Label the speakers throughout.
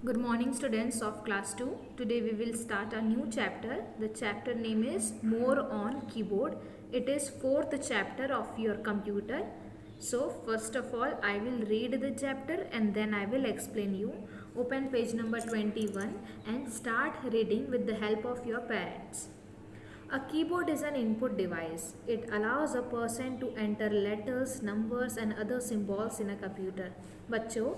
Speaker 1: Good morning, students of class 2. Today we will start a new chapter. The chapter name is More on Keyboard. It is fourth chapter of your computer. So first of all, I will read the chapter and then I will explain you. Open page number 21 and start reading with the help of your parents. A keyboard is an input device. It allows a person to enter letters, numbers and other symbols in a computer. बच्चों,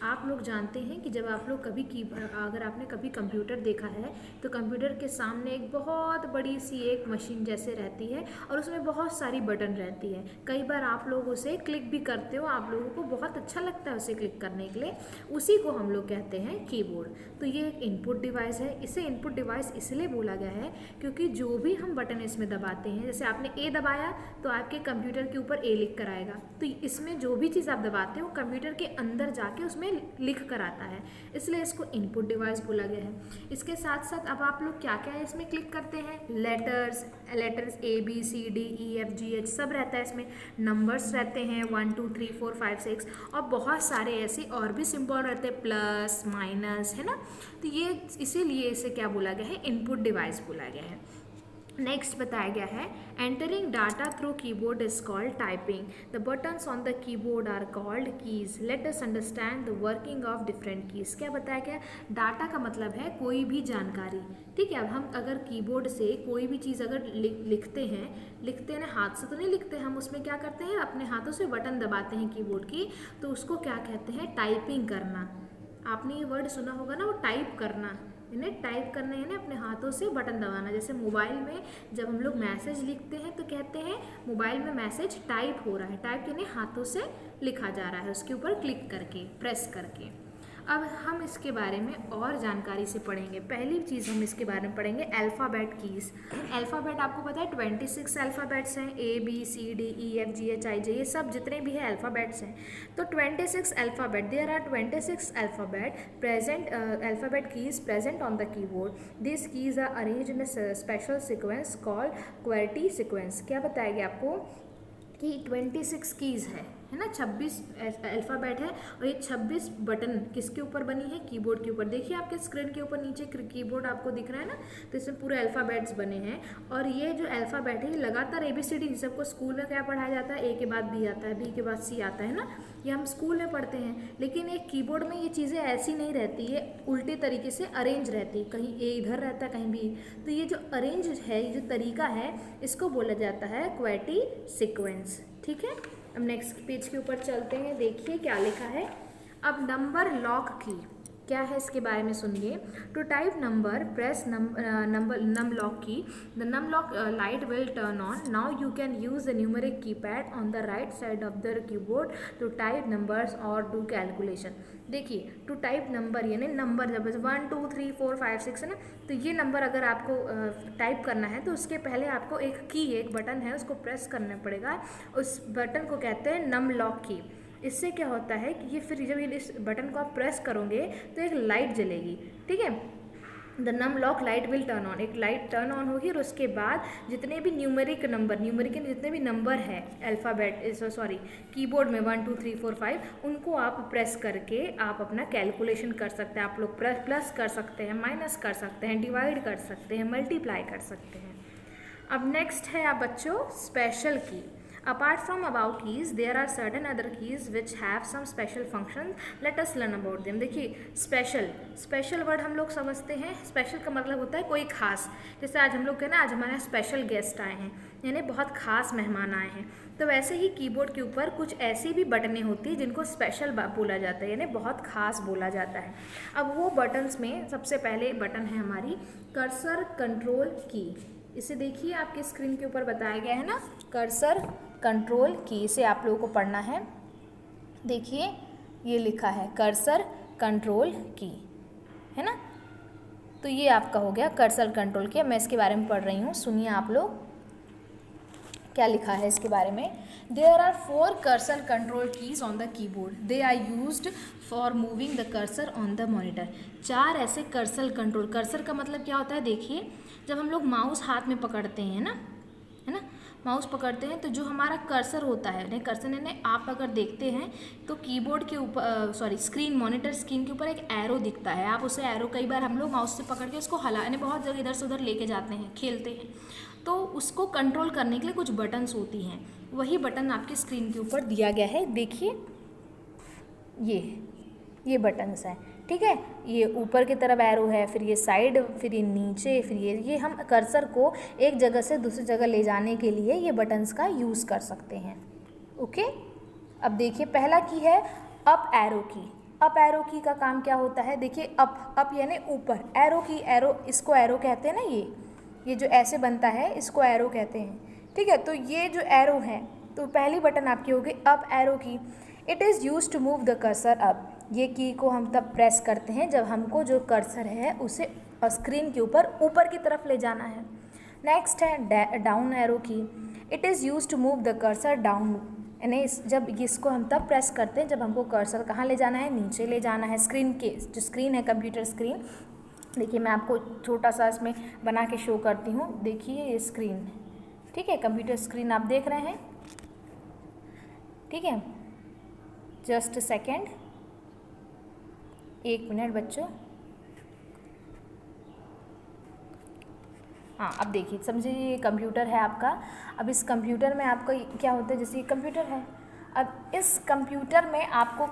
Speaker 1: आप लोग जानते हैं कि जब आप लोग अगर आपने कभी कंप्यूटर देखा है तो कंप्यूटर के सामने एक बहुत बड़ी सी एक मशीन जैसे रहती है और उसमें बहुत सारी बटन रहती है। कई बार आप लोग उसे क्लिक भी करते हो, आप लोगों को बहुत अच्छा लगता है उसे क्लिक करने के लिए, उसी को हम लोग कहते हैं कीबोर्ड। तो ये एक इनपुट डिवाइस है। इसे इनपुट डिवाइस इसलिए बोला गया है क्योंकि जो भी हम बटन इसमें दबाते हैं, जैसे आपने ए दबाया तो आपके कंप्यूटर के ऊपर ए लिख कर आएगा, तो इसमें जो भी चीज़ आप दबाते हो कंप्यूटर के अंदर जाके उसमें लिख कर आता है, इसलिए इसको इनपुट डिवाइस बोला गया है। इसके साथ साथ अब आप लोग क्या क्या है इसमें क्लिक करते हैं, letters A B C D E F G H सब रहता है इसमें, नंबर्स रहते हैं 1 2 3 4 5 6 और बहुत सारे ऐसे और भी सिंबल रहते हैं, प्लस माइनस, है ना। तो ये इसीलिए इसे क्या बोला गया है, इनपुट डिवाइस बोला गया है। नेक्स्ट बताया गया है entering data through keyboard is called typing, the buttons on the keyboard are called keys, let us understand the working of different keys. क्या बताया गया, डाटा का मतलब है कोई भी जानकारी, ठीक है। अब हम अगर कीबोर्ड से कोई भी चीज़ अगर लिखते हैं ना, हाथ से तो नहीं लिखते, हम उसमें क्या करते हैं, अपने हाथों से बटन दबाते हैं कीबोर्ड की, तो उसको क्या कहते हैं, टाइपिंग करना। आपने ये वर्ड सुना होगा ना, वो टाइप करना, इन्हें टाइप करना है ना, अपने हाथों से बटन दबाना। जैसे मोबाइल में जब हम लोग मैसेज लिखते हैं तो कहते हैं मोबाइल में मैसेज टाइप हो रहा है, टाइप यानी हाथों से लिखा जा रहा है, उसके ऊपर क्लिक करके, प्रेस करके। अब हम इसके बारे में और जानकारी से पढ़ेंगे। पहली चीज़ हम इसके बारे में पढ़ेंगे अल्फ़ाबेट कीज़। अल्फ़ाबेट आपको पता है 26 अल्फ़ाबेट्स हैं, A B C D E F G H I J, ये सब जितने भी हैं अल्फ़ाबेट्स हैं। तो 26 alphabet, there are 26 alphabet present, alphabet keys present on the keyboard. This keys are arranged in a special sequence called QWERTY sequence. क्या बताया गया आपको कि 26 कीज़ है ना, 26 अल्फ़ाबेट है और ये 26 बटन किसके ऊपर बनी है, कीबोर्ड के ऊपर। देखिए आपके स्क्रीन के ऊपर नीचे कीबोर्ड आपको दिख रहा है ना, तो इसमें पूरे अल्फ़ाबेट्स बने हैं। और ये जो अल्फ़ाबेट है ये लगातार ABCD, सबको स्कूल में क्या पढ़ाया जाता है, ए के बाद बी आता है, बी के बाद सी आता है ना, ये हम स्कूल में पढ़ते हैं। लेकिन एक कीबोर्ड में ये चीज़ें ऐसी नहीं रहती है, उल्टे तरीके से अरेंज रहती है, कहीं ए इधर रहता है कहीं बी। तो ये जो अरेंज है, ये जो तरीका है, इसको बोला जाता है क्वेर्टी सीक्वेंस, ठीक है। अब नेक्स्ट पेज के ऊपर चलते हैं, देखिए क्या लिखा है। अब नंबर लॉक की क्या है इसके बारे में सुनिए। To type number press num lock key, the num lock light will turn on. Now you can use the numeric keypad on the right side of the keyboard to type numbers और do calculation. देखिए to type number यानी number जब 1 2 3 4 5 6 है ना, तो ये number अगर आपको टाइप करना है तो उसके पहले आपको एक बटन है उसको प्रेस करना पड़ेगा, उस बटन को कहते हैं नम लॉक की। इससे क्या होता है कि ये फिर जब ये इस बटन को आप प्रेस करोगे तो एक लाइट जलेगी, ठीक है। The num lock light will turn on, एक लाइट टर्न ऑन होगी और उसके बाद जितने भी न्यूमेरिक जितने भी नंबर है अल्फ़ाबेट कीबोर्ड में 1 2 3 4 5, उनको आप प्रेस करके आप अपना कैलकुलेशन कर सकते हैं। आप लोग प्लस कर सकते हैं, माइनस कर सकते हैं, डिवाइड कर सकते हैं, मल्टीप्लाई कर सकते हैं। अब नेक्स्ट है आप बच्चों स्पेशल की। Apart from above keys, there are certain other keys which have some special functions. Let us learn about them. देखिए स्पेशल वर्ड हम लोग समझते हैं, स्पेशल का मतलब होता है कोई खास। जैसे आज हम लोग के ना, आज हमारे यहाँ स्पेशल गेस्ट आए हैं, यानी बहुत खास मेहमान आए हैं, तो वैसे ही कीबोर्ड के ऊपर कुछ ऐसी भी बटनें होती हैं जिनको स्पेशल बोला जाता है, यानी बहुत खास बोला जाता है। अब वो बटन्स में सबसे पहले बटन है हमारी कर्सर कंट्रोल की। इसे देखिए आपके स्क्रीन के ऊपर बताया गया है ना, कर्सर कंट्रोल की, इसे आप लोगों को पढ़ना है। देखिए ये लिखा है कर्सर कंट्रोल की, है ना। तो ये आपका हो गया कर्सर कंट्रोल की। मैं इसके बारे में पढ़ रही हूँ, सुनिए आप लोग क्या लिखा है इसके बारे में। There are 4 cursor control keys on the keyboard, they are used for moving the cursor on the monitor. 4 ऐसे कर्सर कर्सर का मतलब क्या होता है, देखिए जब हम लोग माउस हाथ में पकड़ते हैं ना, है ना, माउस पकड़ते हैं तो जो हमारा कर्सर होता है, नहीं कर्सर ने आप अगर देखते हैं तो कीबोर्ड के ऊपर स्क्रीन, मॉनिटर स्क्रीन के ऊपर एक एरो दिखता है। आप उसे एरो कई बार हम लोग माउस से पकड़ के उसको हलाने बहुत जगह इधर से उधर लेके जाते हैं, खेलते हैं, तो उसको कंट्रोल करने के लिए कुछ बटन्स होती हैं। वही बटन आपके स्क्रीन के ऊपर दिया गया है, देखिए ये बटन्स हैं, ठीक है। ये ऊपर की तरफ एरो है, फिर ये साइड, फिर ये नीचे, फिर ये हम कर्सर को एक जगह से दूसरी जगह ले जाने के लिए ये बटन्स का यूज़ कर सकते हैं। ओके, अब देखिए पहला की है अप एरो की। अप एरो की का काम क्या होता है, देखिए अप यानी ऊपर, एरो इसको एरो कहते हैं ना, ये जो ऐसे बनता है इसको एरो कहते हैं, ठीक है। तो ये जो एरो है, तो पहली बटन आपकी होगी up arrow key. It is use to move the cursor up. ये की को हम तब प्रेस करते हैं जब हमको जो कर्सर है उसे स्क्रीन के ऊपर की तरफ ले जाना है। नेक्स्ट है down arrow key. It is use to move the cursor down, यानी जब इसको हम तब प्रेस करते हैं जब हमको कर्सर कहाँ ले जाना है, नीचे ले जाना है। स्क्रीन के जो स्क्रीन है, कंप्यूटर स्क्रीन, देखिए मैं आपको छोटा सा इसमें बना के शो करती हूँ। देखिए ये स्क्रीन, ठीक है, कंप्यूटर स्क्रीन आप देख रहे हैं, ठीक है। जस्ट सेकेंड, 1 मिनट बच्चों। हाँ, अब देखिए, समझिए ये कंप्यूटर है आपका। अब इस कंप्यूटर में आपका क्या होता है, जैसे ये कंप्यूटर है, अब इस कंप्यूटर में आपको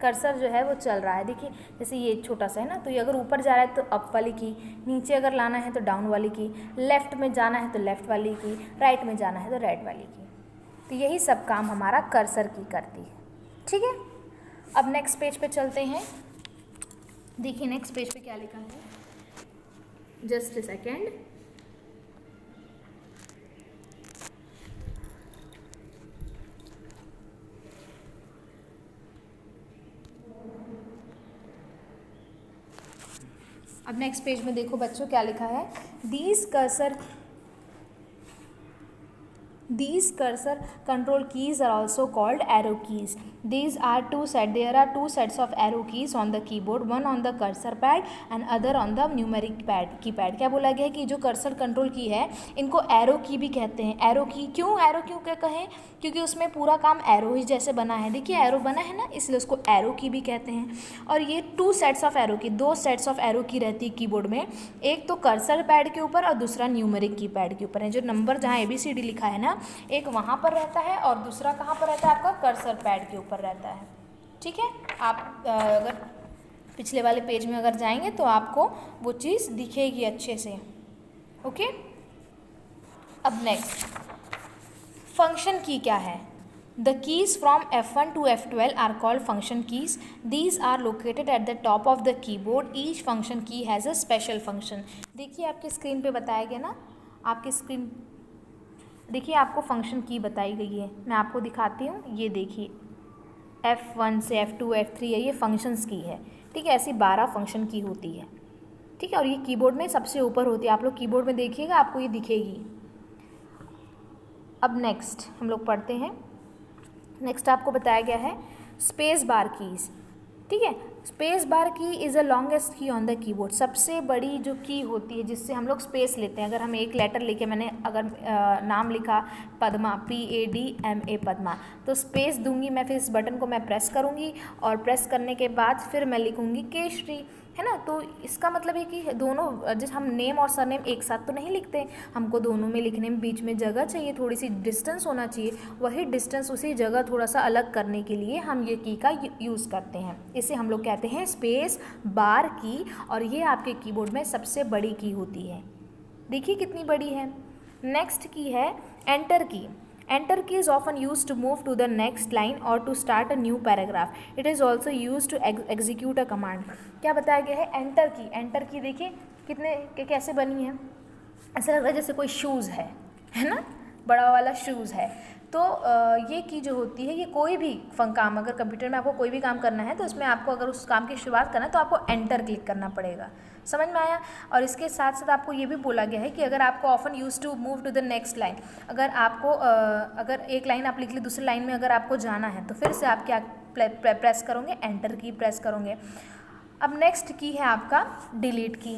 Speaker 1: कर्सर जो है वो चल रहा है। देखिए जैसे ये छोटा सा है ना, तो ये अगर ऊपर जा रहा है तो अप वाली की, नीचे अगर लाना है तो डाउन वाली की, लेफ़्ट में जाना है तो लेफ़्ट वाली की, राइट में जाना है तो राइट वाली की। तो यही सब काम हमारा कर्सर की करती है, ठीक है। अब नेक्स्ट पेज पे चलते हैं। देखिए नेक्स्ट पेज पे क्या लिखा है, जस्ट अ सेकेंड। अब नेक्स्ट पेज में देखो बच्चों क्या लिखा है, These cursor control keys are also called arrow keys. There are two sets of arrow keys on the keyboard, one on the cursor pad and other on the numeric keypad. क्या बोला गया है कि जो कर्सर कंट्रोल की है इनको arrow की भी कहते हैं। एरो की क्यों क्या कहें, क्योंकि उसमें पूरा काम एरो ही जैसे बना है। देखिए एरो बना है ना, इसलिए उसको एरो की भी कहते हैं। और ये 2 सेट्स ऑफ एरो की, 2 सेट्स ऑफ एरो की रहती है कीबोर्ड में, एक तो कर्सर पैड के ऊपर और दूसरा न्यूमेरिक कीपैड के ऊपर है। जो नंबर जहाँ ABCD लिखा है ना, एक वहाँ पर रहता है और दूसरा कहाँ पर रहता है, आपका कर्सर पैड के ऊपर रहता है, ठीक है। आप अगर पिछले वाले पेज में अगर जाएंगे तो आपको वो चीज़ दिखेगी अच्छे से, ओके। अब नेक्स्ट फंक्शन की क्या है। The keys from F1 to F12 are called function keys. These are located at the top of the keyboard. Each function key has a special function. देखिए आपके स्क्रीन पे बताया गया ना, आपकी स्क्रीन देखिए आपको फंक्शन की बताई गई है। मैं आपको दिखाती हूँ, ये देखिए F1 से F2 F3 है, ये फंक्शंस की है, ठीक है। ऐसी 12 फंक्शन की होती है, ठीक है। और ये कीबोर्ड में सबसे ऊपर होती है। आप लोग कीबोर्ड में देखिएगा आपको ये दिखेगी। अब नेक्स्ट हम लोग पढ़ते हैं। नेक्स्ट आपको बताया गया है स्पेस बार कीज़, ठीक है। स्पेस बार की is a longest key on the keyboard. सबसे बड़ी जो की होती है जिससे हम लोग स्पेस लेते हैं। अगर हम एक लेटर लेके, मैंने अगर नाम लिखा पद्मा, PADMA पद्मा, तो स्पेस दूंगी मैं, फिर इस बटन को मैं प्रेस करूंगी और प्रेस करने के बाद फिर मैं लिखूंगी केशरी, है ना। तो इसका मतलब है कि दोनों, जिस हम नेम और सरनेम एक साथ तो नहीं लिखते, हमको दोनों में लिखने में बीच में जगह चाहिए, थोड़ी सी डिस्टेंस होना चाहिए। वही डिस्टेंस, उसी जगह थोड़ा सा अलग करने के लिए हम ये की का यूज़ करते हैं। इसे हम लोग कहते हैं स्पेस बार की, और ये आपके कीबोर्ड में सबसे बड़ी की होती है। देखिए कितनी बड़ी है। नेक्स्ट की है एंटर की। Enter key is often used to move to the next line or to start a new paragraph. It is also used to execute a command. क्या बताया गया है, एंटर की। एंटर की देखिए कैसे बनी है, ऐसा लग रहा है जैसे कोई शूज़ है ना, बड़ा वाला शूज़ है। तो ये की जो होती है, ये कोई भी काम, अगर कंप्यूटर में आपको कोई भी काम करना है तो इसमें आपको अगर उस काम की शुरुआत करना है तो आपको एंटर क्लिक करना पड़ेगा। समझ में आया। और इसके साथ साथ आपको ये भी बोला गया है कि अगर आपको often use to move to the next line, अगर आपको अगर एक लाइन आप लिख ली, दूसरी लाइन में अगर आपको जाना है तो फिर से आप क्या प्रेस करोगे, एंटर की प्रेस करोगे। अब नेक्स्ट की है आपका डिलीट की।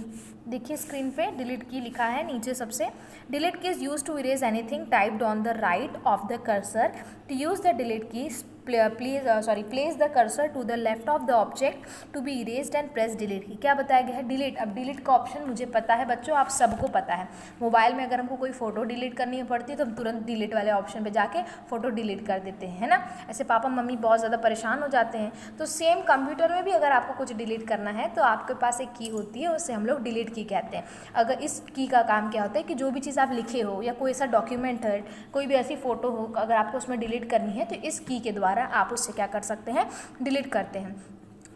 Speaker 1: देखिए स्क्रीन पे डिलीट की लिखा है नीचे सबसे। Delete key is use to erase anything typed on the right of the cursor. To use the delete key place the cursor to the left of the object to be erased and press delete key. क्या बताया गया है? Delete. अब delete का option मुझे पता है बच्चों, आप सबको पता है। मोबाइल में अगर हमको कोई फोटो डिलीट करनी पड़ती है तो हम तुरंत डिलीट वाले ऑप्शन पे जाके फोटो डिलीट कर देते हैं, है ना। ऐसे पापा मम्मी बहुत ज़्यादा परेशान हो जाते हैं। तो सेम कंप्यूटर में भी अगर आपको कुछ डिलीट करना है तो आपके पास एक की होती है, उसे हम लोग डिलीट की कहते हैं। अगर इस की का काम क्या होता है कि जो भी चीज़ आप लिखे हो या कोई ऐसा डॉक्यूमेंट है, कोई भी ऐसी फ़ोटो हो, अगर आपको उसमें डिलीट करनी है तो इस की के द्वारा आप उससे क्या कर सकते हैं? डिलीट करते हैं।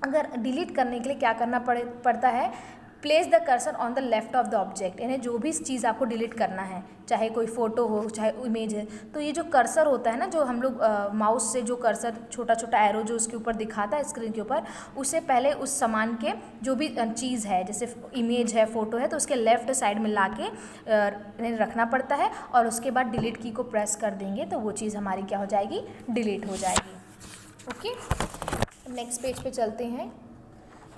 Speaker 1: अगर डिलीट करने के लिए क्या करना पड़ता है? Place the cursor on the left of the object, यानी जो भी चीज़ आपको डिलीट करना है, चाहे कोई फ़ोटो हो चाहे इमेज है, तो ये जो कर्सर होता है ना, जो हम लोग माउस से जो कर्सर छोटा छोटा एरो जो उसके ऊपर दिखाता है स्क्रीन के ऊपर, उसे पहले उस सामान के जो भी चीज़ है, जैसे इमेज है, फ़ोटो है, तो उसके लेफ़्ट साइड में ला के रखना पड़ता है और उसके बाद डिलीट की को प्रेस कर देंगे तो वो चीज़ हमारी क्या हो जाएगी? डिलीट हो जाएगी। ओके, नेक्स्ट पेज पे चलते हैं।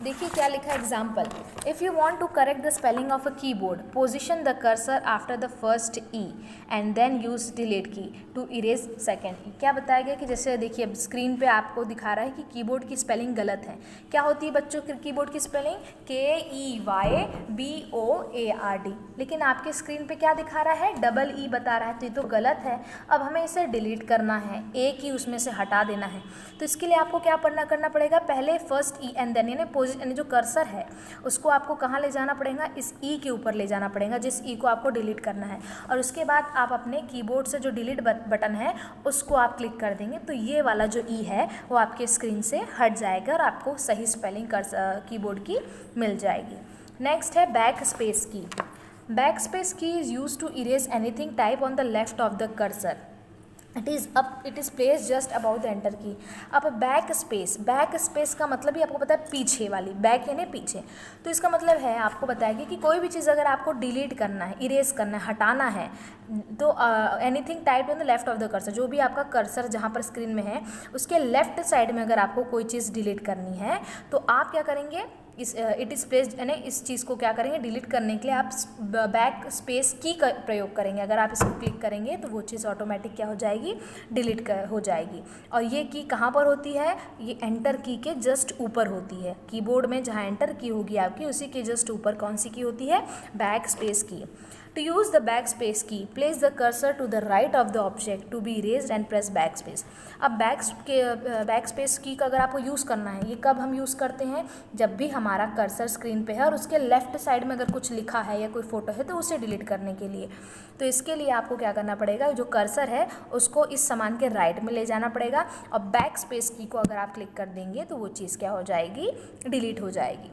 Speaker 1: देखिए क्या लिखा है example. If you want to correct the spelling of a keyboard, position the cursor after the first E and then use delete key to erase second E. क्या बताया गया कि जैसे देखिए अब स्क्रीन पे आपको दिखा रहा है कि कीबोर्ड की स्पेलिंग गलत है। क्या होती है बच्चों की कीबोर्ड की स्पेलिंग? KEYBOARD, लेकिन आपके स्क्रीन पे क्या दिखा रहा है? डबल ई बता रहा है, तो ये तो गलत है। अब हमें इसे डिलीट करना है, एक ही उसमें से हटा देना है। तो इसके लिए आपको क्या करना पड़ेगा? पहले फर्स्ट ई एंड देन यानी जो कर्सर है उसको आपको कहाँ ले जाना पड़ेगा? इस ई के ऊपर ले जाना पड़ेगा, जिस ई को आपको डिलीट करना है। और उसके बाद आप अपने कीबोर्ड से जो डिलीट बटन है उसको आप क्लिक कर देंगे तो ये वाला जो ई है वो आपके स्क्रीन से हट जाएगा और आपको सही स्पेलिंग कीबोर्ड की मिल जाएगी। नेक्स्ट है backspace key. Backspace key is use to erase anything type on the left of the cursor. It is place just about the enter key. अब बैक स्पेस का मतलब ही आपको पता है पीछे वाली, बैक यानी पीछे। तो इसका मतलब है आपको बताएगी कि कोई भी चीज़ अगर आपको डिलीट करना है, इरेज करना है, हटाना है, तो anything type on the left of the cursor, जो भी आपका कर्सर जहाँ पर स्क्रीन में है उसके लेफ्ट साइड में अगर आपको कोई चीज़ डिलीट करनी है तो आप क्या करेंगे? इट इज़ प्लेस्ड यानी इस चीज़ को क्या करेंगे? डिलीट करने के लिए आप बैक स्पेस की का प्रयोग करेंगे। अगर आप इसको क्लिक करेंगे तो वो चीज़ ऑटोमेटिक क्या हो जाएगी? डिलीट हो जाएगी। और ये की कहाँ पर होती है? ये एंटर की के जस्ट ऊपर होती है। कीबोर्ड में जहाँ एंटर की होगी आपकी उसी के जस्ट ऊपर कौन सी की होती है? बैक स्पेस की। To use the backspace key, place the cursor to the right of the object to be erased and press backspace. अब बैकस्पेस की का अगर आपको यूज़ करना है, ये कब हम यूज़ करते हैं? जब भी हमारा कर्सर स्क्रीन पे है और उसके लेफ्ट साइड में अगर कुछ लिखा है या कोई फोटो है तो उसे डिलीट करने के लिए। तो इसके लिए आपको क्या करना पड़ेगा? जो कर्सर है उसको इस सामान के राइट में ले जाना पड़ेगा और बैकस्पेस की को अगर आप क्लिक कर देंगे तो वो चीज़ क्या हो जाएगी? डिलीट हो जाएगी।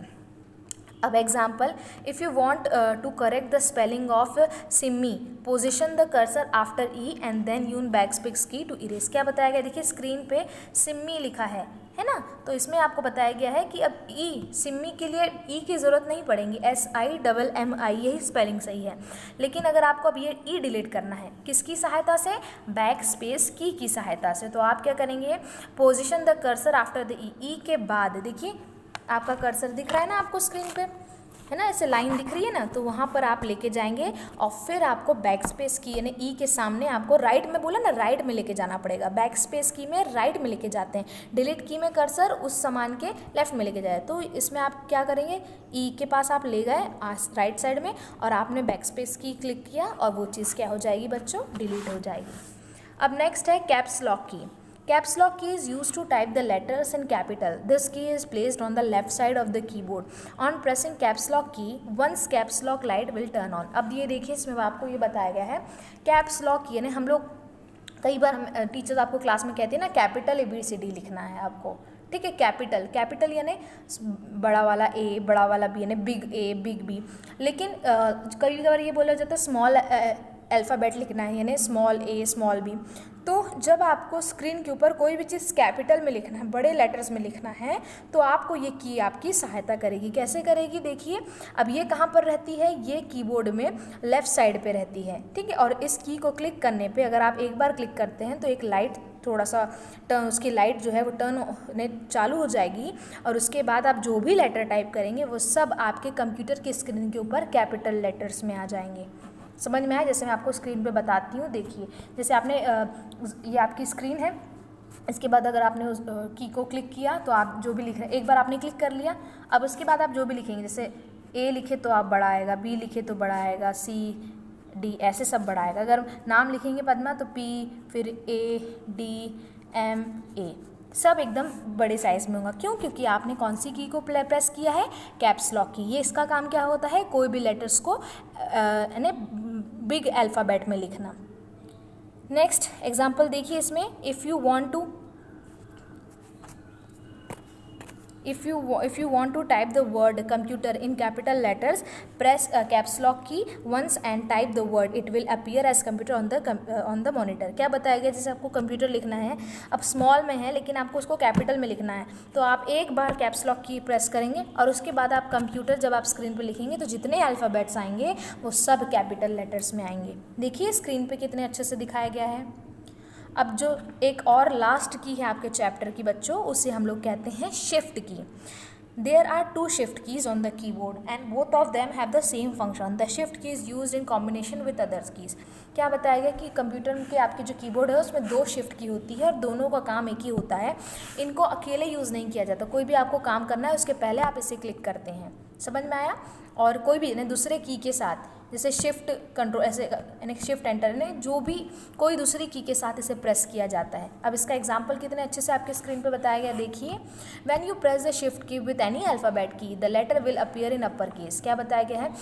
Speaker 1: अब example, if you want to correct the spelling of Simmi, position the cursor after E and then use backspace key to erase. क्या बताया गया? देखिए स्क्रीन पे सिम्मी लिखा है ना, तो इसमें आपको बताया गया है कि अब ई, सिम्मी के लिए ई की ज़रूरत नहीं पड़ेगी, SIMMI यही स्पेलिंग सही है। लेकिन अगर आपको अब ये ई डिलीट करना है किसकी सहायता से? बैक स्पेस की सहायता से। तो आप क्या करेंगे? Position the cursor after the E के बाद देखिए आपका कर्सर दिख रहा है ना आपको स्क्रीन पे, है ना, ऐसे लाइन दिख रही है ना, तो वहाँ पर आप लेके जाएंगे और फिर आपको बैक स्पेस की यानी ई के सामने आपको राइट में, बोला ना, राइट में लेके जाना पड़ेगा। बैक स्पेस की में राइट में लेके जाते हैं, डिलीट की में कर्सर उस सामान के लेफ्ट में लेके जाए। तो इसमें आप क्या करेंगे? ई के पास आप ले गए राइट साइड में और आपने बैक स्पेस की क्लिक किया और वो चीज़ क्या हो जाएगी बच्चों? डिलीट हो जाएगी। अब नेक्स्ट है कैप्स लॉक की। Caps lock key is used to type the letters in capital. This key is placed on the left side of the keyboard. On pressing caps lock key, once caps lock light will turn on. अब ये देखिए इसमें आपको ये बताया गया है caps lock यानी हम लोग कई बार हम टीचर्स आपको क्लास में कहते हैं ना कैपिटल ABCD लिखना है आपको, ठीक है। कैपिटल यानी बड़ा वाला A, बड़ा वाला B यानी बिग A, बिग B। लेकिन कई बार ये बोला जाता है स्मॉल अल्फ़ाबेट लिखना है यानी स्मॉल A, स्मॉल B। तो जब आपको स्क्रीन के ऊपर कोई भी चीज़ कैपिटल में लिखना है, बड़े लेटर्स में लिखना है, तो आपको ये की आपकी सहायता करेगी। कैसे करेगी? देखिए अब ये कहाँ पर रहती है? ये कीबोर्ड में लेफ़्ट साइड पे रहती है, ठीक है। और इस की को क्लिक करने पे अगर आप एक बार क्लिक करते हैं तो एक लाइट थोड़ा सा टर्न, उसकी लाइट जो है वो टर्न होने चालू हो जाएगी और उसके बाद आप जो भी लेटर टाइप करेंगे वो सब आपके कंप्यूटर की स्क्रीन के ऊपर कैपिटल लेटर्स में आ जाएंगे। समझ में आया? जैसे मैं आपको स्क्रीन पे बताती हूँ, देखिए जैसे आपने ये आपकी स्क्रीन है, इसके बाद अगर आपने उस की को क्लिक किया तो आप जो भी लिख रहे हैं, एक बार आपने क्लिक कर लिया, अब उसके बाद आप जो भी लिखेंगे, जैसे ए लिखे तो आप बड़ा आएगा, बी लिखे तो बड़ा आएगा, सी डी ऐसे सब बड़ा आएगा। अगर नाम लिखेंगे पद्मा तो पी, फिर ए डी एम ए, सब एकदम बड़े साइज़ में होगा। क्यों? क्योंकि आपने कौन सी की को प्रेस किया है? कैप्स लॉक की। ये इसका काम क्या होता है? कोई भी लेटर्स को यानी बिग अल्फ़ाबेट में लिखना। नेक्स्ट एग्जाम्पल देखिए इसमें, if you want to type the word computer in capital letters, press caps lock key once and type the word. It will appear as computer on the monitor. क्या बताया गया? जैसे आपको computer लिखना है, अब स्मॉल में है लेकिन आपको उसको कैपिटल में लिखना है, तो आप एक बार कैप्स लॉक की प्रेस करेंगे और उसके बाद आप कंप्यूटर जब आप स्क्रीन पर लिखेंगे तो जितने अल्फ़ाबेट्स आएंगे वो सब कैपिटल लेटर्स में आएंगे। देखिए स्क्रीन पे कितने अच्छे से दिखाया गया है। अब जो एक और लास्ट की है आपके चैप्टर की बच्चों, उसे हम लोग कहते हैं shift key. There are 2 shift keys on the keyboard and both of them have the same function. The shift key is used in combination with others keys. क्या बताया गया कि कंप्यूटर के आपके जो कीबोर्ड है उसमें 2 शिफ्ट की होती है और दोनों का काम एक ही होता है। इनको अकेले यूज़ नहीं किया जाता। कोई भी आपको काम करना है उसके पहले आप इसे क्लिक करते हैं। समझ में आया? और कोई भी दूसरे की के साथ, जैसे शिफ्ट कंट्रोल ऐसे यानी शिफ्ट एंटर ने जो भी कोई दूसरी की के साथ इसे प्रेस किया जाता है। अब इसका एग्जांपल कितने अच्छे से आपके स्क्रीन पे बताया गया, देखिए। When you press the shift key with any alphabet key the letter will appear in upper case. क्या बताया गया है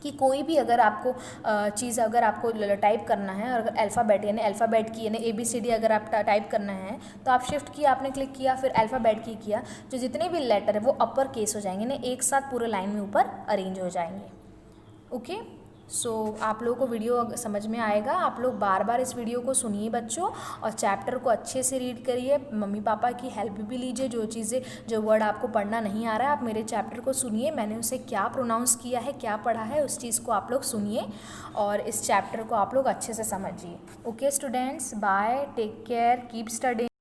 Speaker 1: कि कोई भी अगर आपको चीज़ अगर आपको टाइप करना है और अल्फ़ाबेट यानी अल्फ़ाबेट की यानी ABCD अगर आप टाइप करना है तो आप शिफ्ट की आपने क्लिक किया, फिर अल्फ़ाबेट की किया, जो जितने भी लेटर है वो अपर केस हो जाएंगे, यानी एक साथ पूरे लाइन में ऊपर अरेंज हो जाएंगे। ओके, सो आप लोगों को वीडियो समझ में आएगा। आप लोग बार बार इस वीडियो को सुनिए बच्चों और चैप्टर को अच्छे से रीड करिए। मम्मी पापा की हेल्प भी लीजिए। जो वर्ड आपको पढ़ना नहीं आ रहा है आप मेरे चैप्टर को सुनिए, मैंने उसे क्या प्रोनाउंस किया है, क्या पढ़ा है, उस चीज़ को आप लोग सुनिए और इस चैप्टर को आप लोग अच्छे से समझिए। Okay students, bye, take care, keep studying.